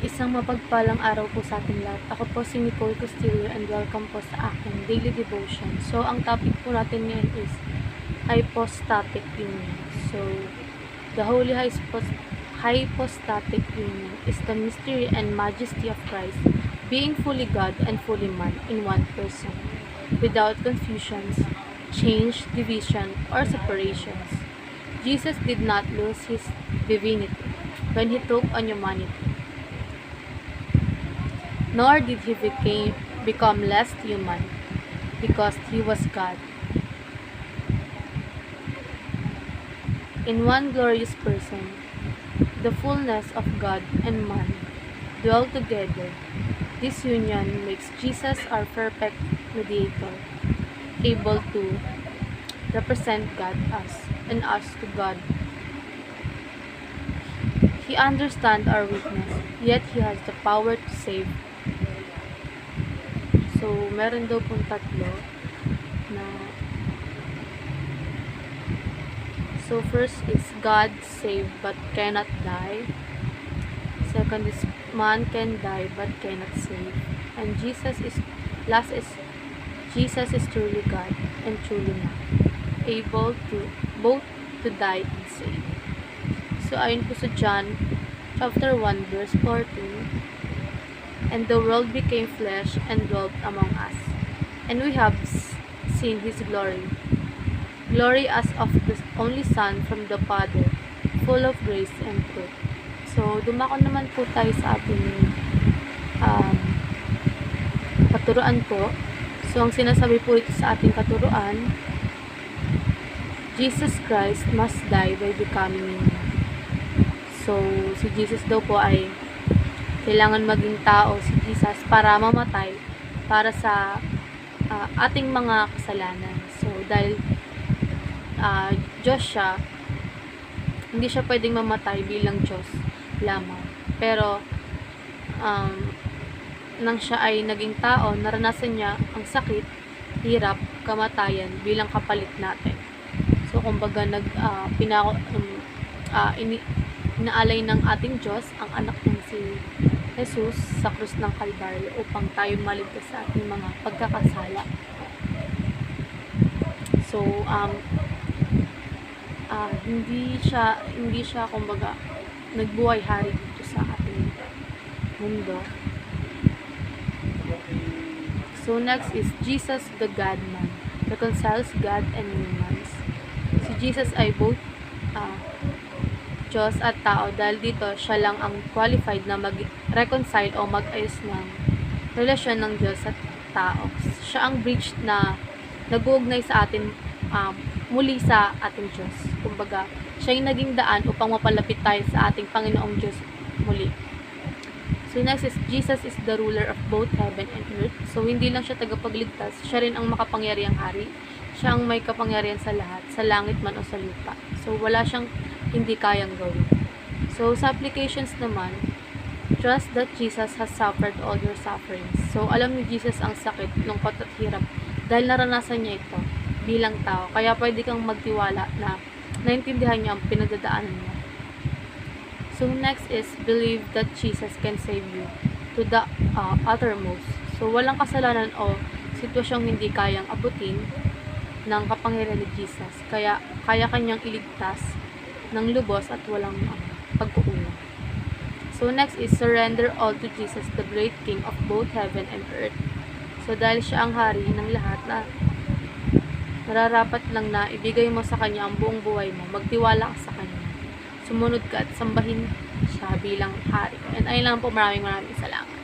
Isang mapagpalang araw po sa ating lahat. Ako po si Nicole Castillo and welcome po sa aking daily devotion. So, ang topic po natin ngayon is hypostatic union. So, the Holy Hypostatic Union is the mystery and majesty of Christ, being fully God and fully man in one person, without confusions, change, division, or separations. Jesus did not lose his divinity when he took on humanity, nor did he become less human because he was God. In one glorious person, the fullness of God and man dwell together. This union makes Jesus our perfect mediator, able to represent God us and us to God. He understands our weakness, yet He has the power to save. So, meron daw pong tatlo na so first is God save but cannot die. Second is man can die but cannot save. And Jesus is truly God and truly man, able to both to die and save. So ayon po sa John chapter 1 verse 14, and the world became flesh and dwelt among us, and we have seen His glory as of the only Son from the Father, full of grace and truth. So, dumako naman po tayo sa ating katuruan po. So, ang sinasabi po ito sa ating katuruan, Jesus Christ must die by becoming human. So, si Jesus daw po ay kailangan maging tao, si Jesus, para mamatay para sa ating mga kasalanan. So, dahil Diyos siya, hindi siya pwedeng mamatay bilang Diyos lamang. Pero, nang siya ay naging tao, naranasan niya ang sakit, hirap, kamatayan bilang kapalit natin. So, kumbaga, inaalay ng ating Diyos ang anak ng si Jesus sa krus ng Kalbaryo upang tayo maligtas sa ating mga pagkakasala. So, hindi siya kumbaga nagbuhay hari dito sa ating mundo. So next is Jesus the God-man, reconciles God and humans. Si Jesus ay both Diyos at tao, dahil dito siya lang ang qualified na mag-reconcile o mag-ayos ng relasyon ng Diyos at tao. Siya ang bridge na nag-uugnay sa atin muli sa ating Diyos. Kumbaga, siya yung naging daan upang mapalapit tayo sa ating Panginoong Diyos muli. So next is, Jesus is the ruler of both heaven and earth. So hindi lang siya tagapagligtas, siya rin ang makapangyarihang hari. Siya ang may kapangyarihan sa lahat, sa langit man o sa lupa. So wala siyang hindi kayang gawin. So sa applications naman, trust that Jesus has suffered all your sufferings. So alam ni Jesus ang sakit, lungkot at hirap dahil naranasan niya ito bilang tao. Kaya pwede kang magtiwala na naintindihan niya ang pinagdadaanan mo. So next is, believe that Jesus can save you to the uttermost. So walang kasalanan o sitwasyong hindi kayang abutin ng kapangyarihan ni Jesus. Kaya kanyang iligtas ng lubos at walang pagkukulang. So next is, surrender all to Jesus, the great King of both heaven and earth. So dahil siya ang hari ng lahat, na nararapat lang na ibigay mo sa Kanya ang buong buhay mo, magtiwala ka sa Kanya, sumunod ka at sambahin siya bilang hari. And ayun lang po, maraming salamat.